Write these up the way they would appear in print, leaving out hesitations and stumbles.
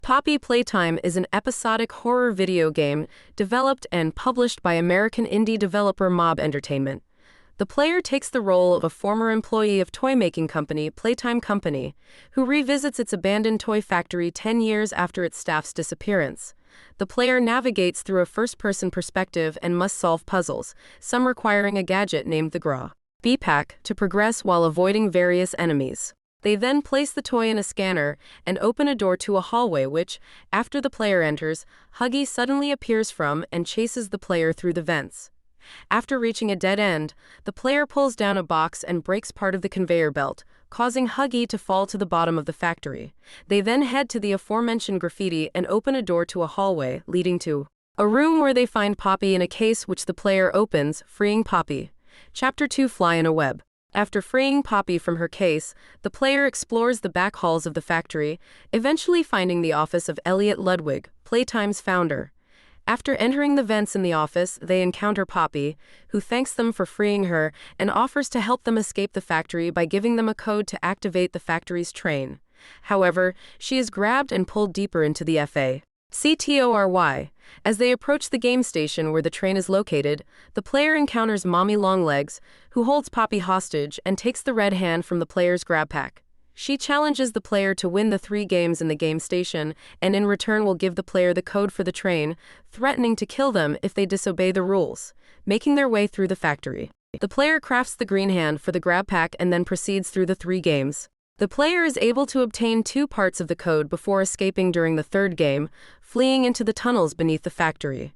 Poppy Playtime is an episodic horror video game developed and published by American indie developer Mob Entertainment. The player takes the role of a former employee of toy-making company Playtime Company, who revisits its abandoned toy factory 10 years after its staff's disappearance. The player navigates through a first-person perspective and must solve puzzles, some requiring a gadget named the Gra B-Pack to progress while avoiding various enemies. They then place the toy in a scanner and open a door to a hallway which, after the player enters, Huggy suddenly appears from and chases the player through the vents. After reaching a dead end, the player pulls down a box and breaks part of the conveyor belt, causing Huggy to fall to the bottom of the factory. They then head to the aforementioned graffiti and open a door to a hallway leading to a room where they find Poppy in a case which the player opens, freeing Poppy. Chapter 2: Fly in a Web. After freeing Poppy from her case, the player explores the back halls of the factory, eventually finding the office of Elliot Ludwig, Playtime's founder. After entering the vents in the office, they encounter Poppy, who thanks them for freeing her and offers to help them escape the factory by giving them a code to activate the factory's train. However, she is grabbed and pulled deeper into the FACTORY. As they approach the game station where the train is located, the player encounters Mommy Longlegs, who holds Poppy hostage and takes the red hand from the player's grab pack. She challenges the player to win the 3 games in the game station, and in return will give the player the code for the train, threatening to kill them if they disobey the rules. Making their way through the factory, the player crafts the green hand for the grab pack and then proceeds through the 3 games. The player is able to obtain 2 parts of the code before escaping during the 3rd game, fleeing into the tunnels beneath the factory.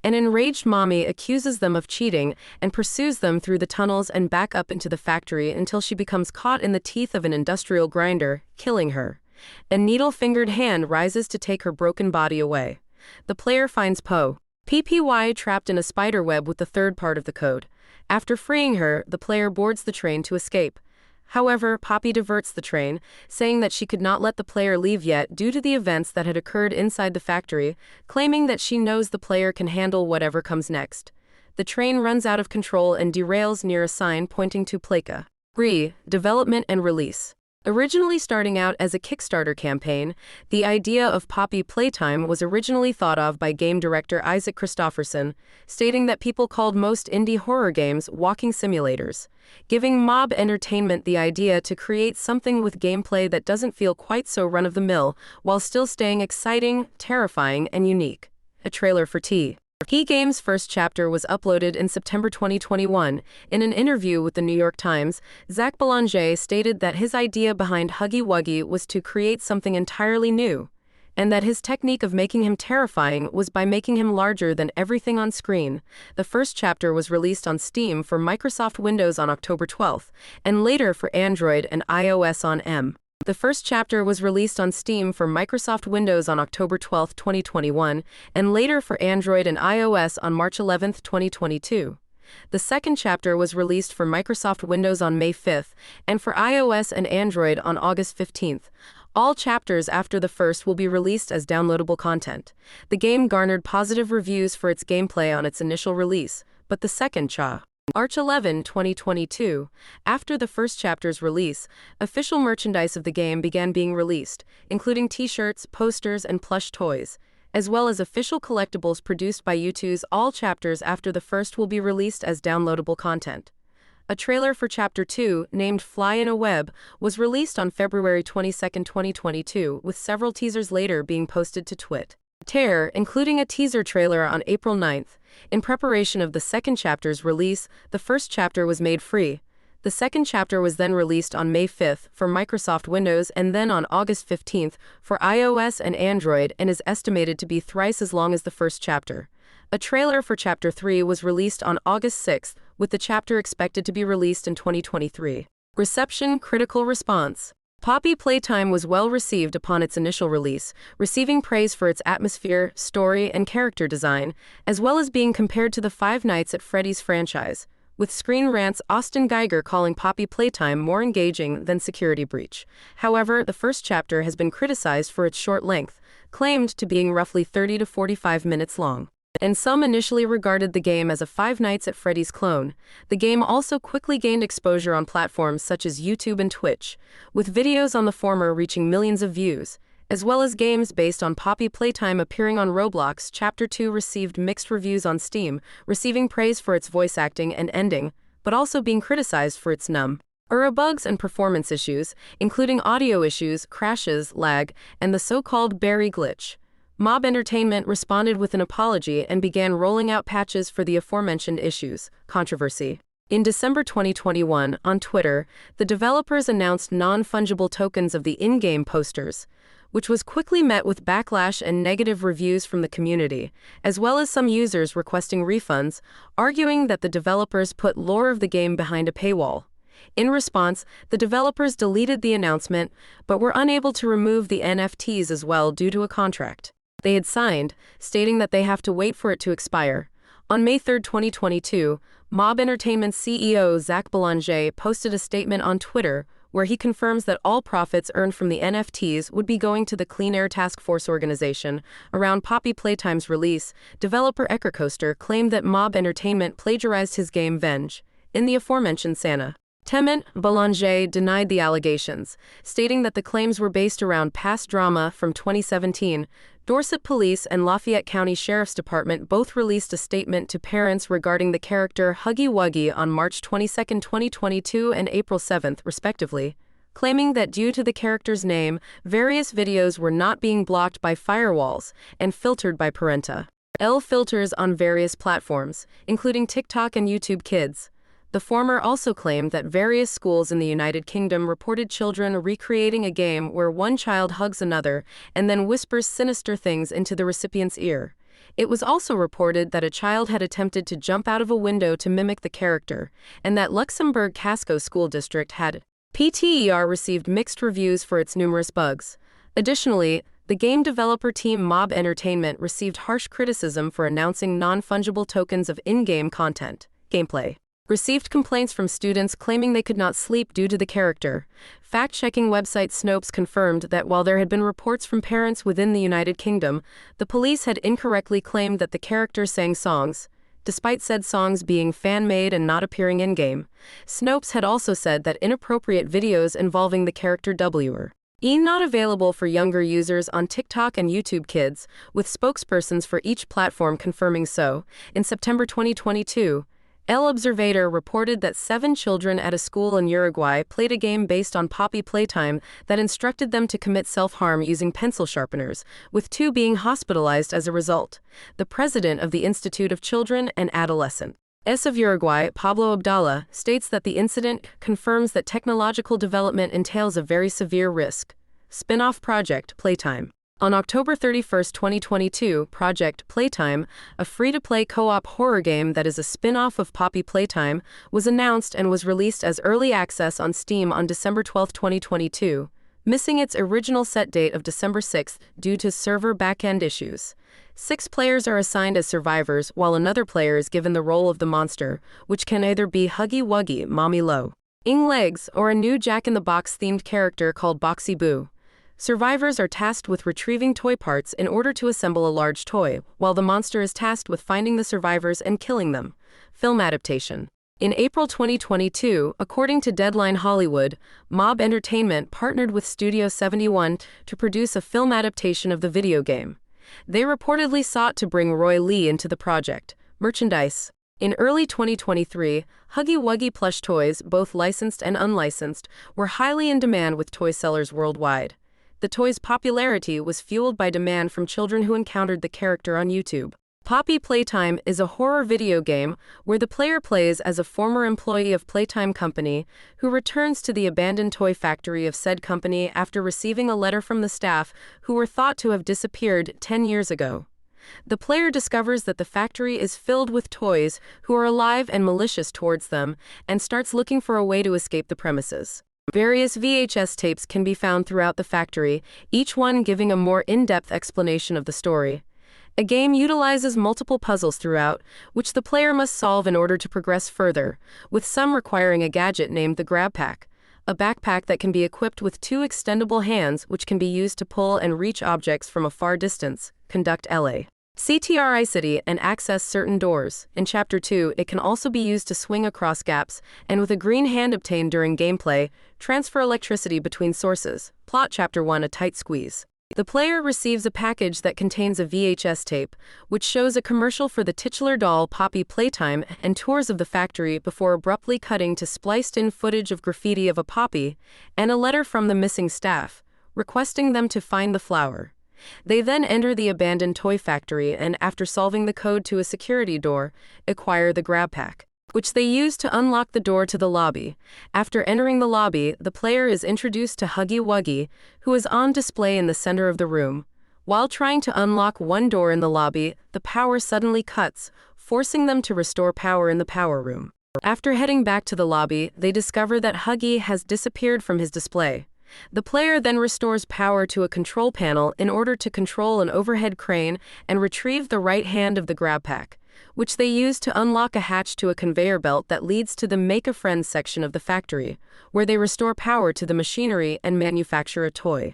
An enraged mommy accuses them of cheating and pursues them through the tunnels and back up into the factory until she becomes caught in the teeth of an industrial grinder, killing her. A needle-fingered hand rises to take her broken body away. The player finds Poppy trapped in a spider web with the 3rd part of the code. After freeing her, the player boards the train to escape. However, Poppy diverts the train, saying that she could not let the player leave yet due to the events that had occurred inside the factory, claiming that she knows the player can handle whatever comes next. The train runs out of control and derails near a sign pointing to Plaka. Development and release. Originally starting out as a Kickstarter campaign, the idea of Poppy Playtime was originally thought of by game director Isaac Christopherson, stating that people called most indie horror games walking simulators, giving Mob Entertainment the idea to create something with gameplay that doesn't feel quite so run-of-the-mill, while still staying exciting, terrifying, and unique. A trailer for Game's first chapter was uploaded in September 2021. In an interview with the New York Times, Zach Belanger stated that his idea behind Huggy Wuggy was to create something entirely new, and that his technique of making him terrifying was by making him larger than everything on screen. The first chapter was released on Steam for Microsoft Windows on October 12, and later for Android and iOS on M. The first chapter was released on Steam for Microsoft Windows on October 12, 2021, and later for Android and iOS on March 11, 2022. The second chapter was released for Microsoft Windows on May 5, and for iOS and Android on August 15. All chapters after the first will be released as downloadable content. The game garnered positive reviews for its gameplay on its initial release, but the second March 11, 2022, after the first chapter's release, official merchandise of the game began being released, including t-shirts, posters, and plush toys, as well as official collectibles produced by U2's. All chapters after the first will be released as downloadable content. A trailer for Chapter 2, named Fly in a Web, was released on February 22, 2022, with several teasers later being posted to Twitter, including a teaser trailer on April 9. In preparation of the second chapter's release, the first chapter was made free. The second chapter was then released on May 5 for Microsoft Windows and then on August 15 for iOS and Android, and is estimated to be thrice as long as the first chapter. A trailer for Chapter 3 was released on August 6, with the chapter expected to be released in 2023. Reception, critical response. Poppy Playtime was well received upon its initial release, receiving praise for its atmosphere, story, and character design, as well as being compared to the Five Nights at Freddy's franchise, with Screen Rant's Austin Geiger calling Poppy Playtime more engaging than Security Breach. However, the first chapter has been criticized for its short length, claimed to being roughly 30 to 45 minutes long. And some initially regarded the game as a Five Nights at Freddy's clone. The game also quickly gained exposure on platforms such as YouTube and Twitch, with videos on the former reaching millions of views, as well as games based on Poppy Playtime appearing on Roblox. Chapter 2 received mixed reviews on Steam, receiving praise for its voice acting and ending, but also being criticized for its bugs and performance issues, including audio issues, crashes, lag, and the so-called berry glitch. Mob Entertainment responded with an apology and began rolling out patches for the aforementioned issues. Controversy. In December 2021, on Twitter, the developers announced non-fungible tokens of the in-game posters, which was quickly met with backlash and negative reviews from the community, as well as some users requesting refunds, arguing that the developers put lore of the game behind a paywall. In response, the developers deleted the announcement, but were unable to remove the NFTs as well due to a contract they had signed, stating that they have to wait for it to expire. On May 3, 2022, Mob Entertainment's CEO Zach Belanger posted a statement on Twitter where he confirms that all profits earned from the NFTs would be going to the Clean Air Task Force organization. Around Poppy Playtime's release, developer Echocoaster claimed that Mob Entertainment plagiarized his game Venge in the aforementioned Santa. Belanger denied the allegations, stating that the claims were based around past drama from 2017. Dorset Police and Lafayette County Sheriff's Department both released a statement to parents regarding the character Huggy Wuggy on March 22, 2022 and April 7, respectively, claiming that due to the character's name, various videos were not being blocked by firewalls and filtered by Parenta filters on various platforms, including TikTok and YouTube Kids. The former also claimed that various schools in the United Kingdom reported children recreating a game where one child hugs another and then whispers sinister things into the recipient's ear. It was also reported that a child had attempted to jump out of a window to mimic the character, and that Luxembourg Casco School District had received mixed reviews for its numerous bugs. Additionally, the game developer team Mob Entertainment received harsh criticism for announcing non-fungible tokens of in-game content. Gameplay received complaints from students claiming they could not sleep due to the character. Fact-checking website Snopes confirmed that while there had been reports from parents within the United Kingdom, the police had incorrectly claimed that the character sang songs, despite said songs being fan-made and not appearing in-game. Snopes had also said that inappropriate videos involving the character were not available for younger users on TikTok and YouTube Kids, with spokespersons for each platform confirming so. In September 2022, El Observador reported that 7 children at a school in Uruguay played a game based on Poppy Playtime that instructed them to commit self-harm using pencil sharpeners, with 2 being hospitalized as a result. The president of the Institute of Children and Adolescents of Uruguay, Pablo Abdala, states that the incident confirms that technological development entails a very severe risk. Spin-off Project Playtime. On October 31, 2022, Project Playtime, a free-to-play co-op horror game that is a spin-off of Poppy Playtime, was announced and was released as early access on Steam on December 12, 2022, missing its original set date of December 6 due to server back-end issues. 6 players are assigned as survivors, while another player is given the role of the monster, which can either be Huggy Wuggy, Mommy Low, Ing Legs, or a new Jack-in-the-Box themed character called Boxy Boo. Survivors are tasked with retrieving toy parts in order to assemble a large toy, while the monster is tasked with finding the survivors and killing them. Film adaptation. In April 2022, according to Deadline Hollywood, Mob Entertainment partnered with Studio 71 to produce a film adaptation of the video game. They reportedly sought to bring Roy Lee into the project. Merchandise. In early 2023, Huggy Wuggy plush toys, both licensed and unlicensed, were highly in demand with toy sellers worldwide. The toy's popularity was fueled by demand from children who encountered the character on YouTube. Poppy Playtime is a horror video game where the player plays as a former employee of Playtime Company who returns to the abandoned toy factory of said company after receiving a letter from the staff who were thought to have disappeared 10 years ago. The player discovers that the factory is filled with toys who are alive and malicious towards them and starts looking for a way to escape the premises. Various VHS tapes can be found throughout the factory, each one giving a more in-depth explanation of the story. A game utilizes multiple puzzles throughout, which the player must solve in order to progress further, with some requiring a gadget named the Grab Pack, a backpack that can be equipped with 2 extendable hands which can be used to pull and reach objects from a far distance, conduct CTRI and access certain doors. In Chapter 2, it can also be used to swing across gaps, and with a green hand obtained during gameplay, transfer electricity between sources. Plot Chapter 1, a tight squeeze. The player receives a package that contains a VHS tape, which shows a commercial for the titular doll Poppy Playtime and tours of the factory before abruptly cutting to spliced-in footage of graffiti of a poppy and a letter from the missing staff, requesting them to find the flower. They then enter the abandoned toy factory and, after solving the code to a security door, acquire the grab pack, which they use to unlock the door to the lobby. After entering the lobby, the player is introduced to Huggy Wuggy, who is on display in the center of the room. While trying to unlock one door in the lobby, the power suddenly cuts, forcing them to restore power in the power room. After heading back to the lobby, they discover that Huggy has disappeared from his display. The player then restores power to a control panel in order to control an overhead crane and retrieve the right hand of the grab pack, which they use to unlock a hatch to a conveyor belt that leads to the Make a Friend section of the factory, where they restore power to the machinery and manufacture a toy.